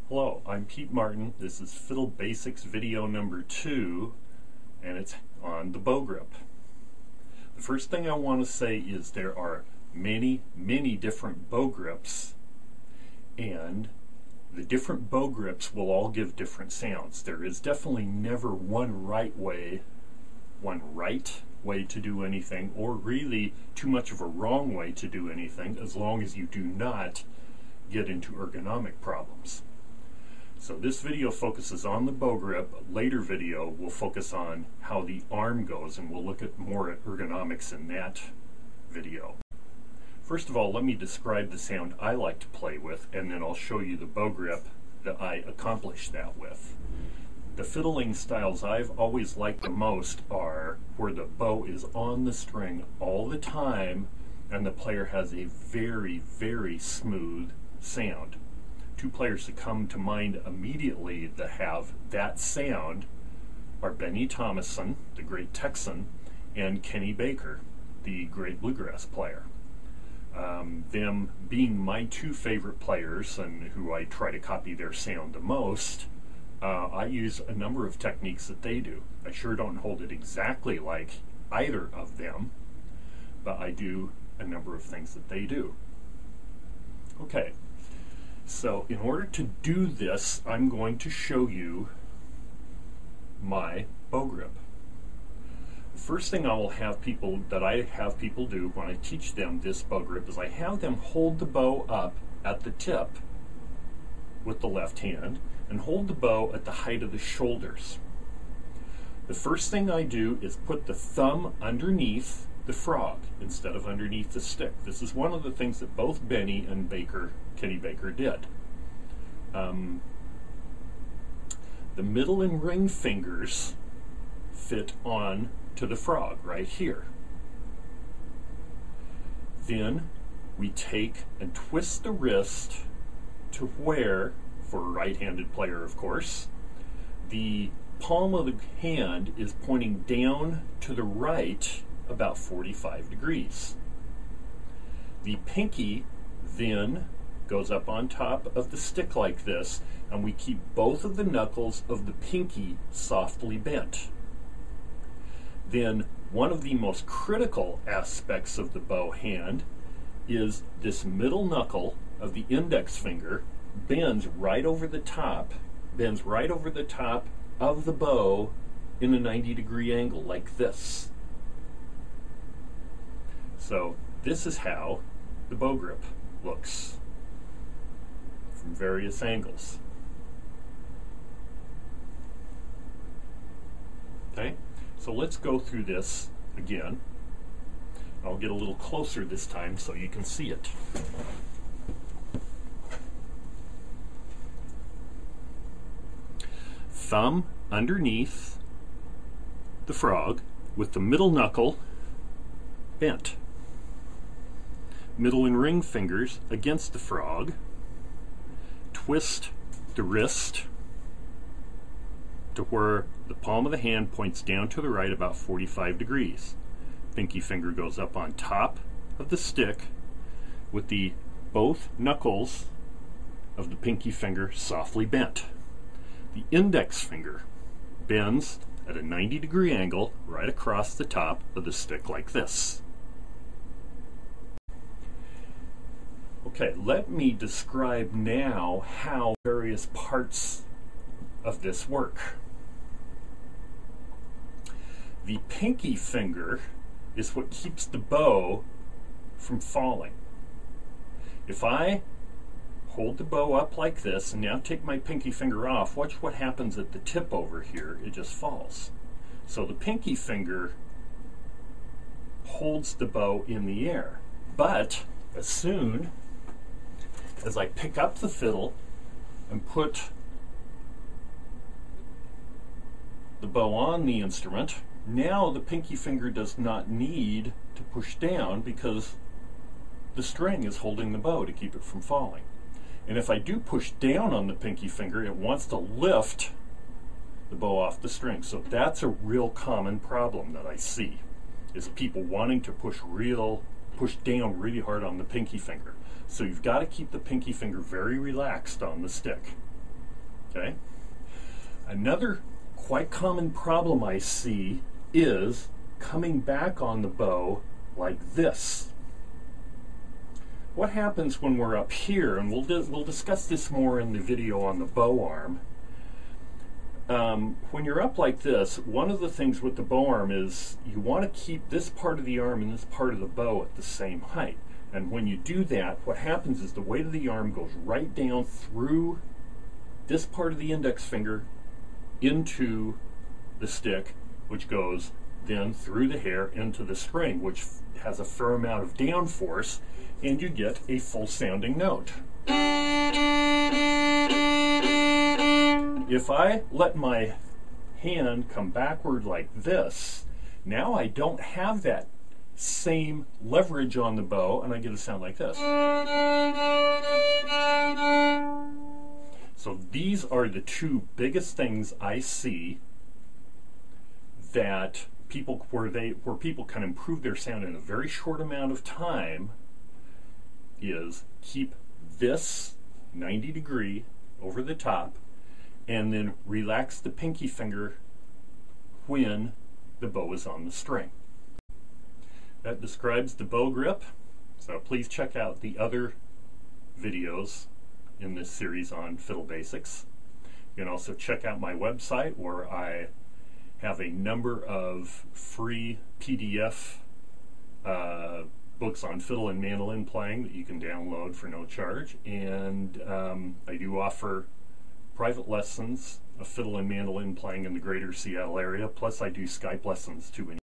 Hello, I'm Pete Martin. This is Fiddle Basics video number 2, and it's on the bow grip. The first thing I want to say is there are many different bow grips, and the different bow grips will all give different sounds. There is definitely never one right way to do anything, or really too much of a wrong way to do anything, as long as you do not get into ergonomic problems. So this video focuses on the bow grip. A later video will focus on how the arm goes, and we'll look at more at ergonomics in that video. First of all, let me describe the sound I like to play with, and then I'll show you the bow grip that I accomplish that with. The fiddling styles I've always liked the most are where the bow is on the string all the time and the player has a very smooth sound. Two players that come to mind immediately that have that sound are Benny Thomason, the great Texan, and Kenny Baker, the great bluegrass player. Them being my two favorite players and who I try to copy their sound the most, I use a number of techniques that they do. I sure don't hold it exactly like either of them, but I do a number of things that they do. Okay. So in order to do this, I'm going to show you my bow grip. The first thing I have people do when I teach them this bow grip is I have them hold the bow up at the tip with the left hand and hold the bow at the height of the shoulders. The first thing I do is put the thumb underneath the frog instead of underneath the stick. This is one of the things that both Benny and Kenny Baker did. The middle and ring fingers fit on to the frog right here. Then we take and twist the wrist to where, for a right-handed player of course, the palm of the hand is pointing down to the right about 45 degrees. The pinky then goes up on top of the stick like this, and we keep both of the knuckles of the pinky softly bent. Then one of the most critical aspects of the bow hand is this middle knuckle of the index finger bends right over the top of the bow in a 90-degree angle like this. So this is how the bow grip looks from various angles. Okay, so let's go through this again. I'll get a little closer this time so you can see it. Thumb underneath the frog with the middle knuckle bent. Middle and ring fingers against the frog. Twist the wrist to where the palm of the hand points down to the right about 45 degrees. Pinky finger goes up on top of the stick with the both knuckles of the pinky finger softly bent. The index finger bends at a 90-degree angle right across the top of the stick like this. Okay, let me describe now how various parts of this work. The pinky finger is what keeps the bow from falling. If I hold the bow up like this and now take my pinky finger off, watch what happens at the tip over here. It just falls. So the pinky finger holds the bow in the air, but as soon as I pick up the fiddle and put the bow on the instrument, now the pinky finger does not need to push down because the string is holding the bow to keep it from falling. And if I do push down on the pinky finger, it wants to lift the bow off the string. So that's a real common problem that I see, is people wanting to push down really hard on the pinky finger. So you've got to keep the pinky finger very relaxed on the stick. Okay. Another quite common problem I see is coming back on the bow like this. What happens when we're up here, and we'll discuss this more in the video on the bow arm. When you're up like this, one of the things with the bow arm is you want to keep this part of the arm and this part of the bow at the same height. And when you do that, what happens is the weight of the arm goes right down through this part of the index finger into the stick, which goes then through the hair into the string, which has a fair amount of downforce, and you get a full sounding note. If I let my hand come backward like this, now I don't have that same leverage on the bow, and I get a sound like this. So these are the two biggest things I see that where people can improve their sound in a very short amount of time, is keep this 90 degree over the top and then relax the pinky finger when the bow is on the string. That describes the bow grip, so please check out the other videos in this series on fiddle basics. You can also check out my website where I have a number of free PDF books on fiddle and mandolin playing that you can download for no charge, and I do offer private lessons of fiddle and mandolin playing in the greater Seattle area, plus I do Skype lessons too.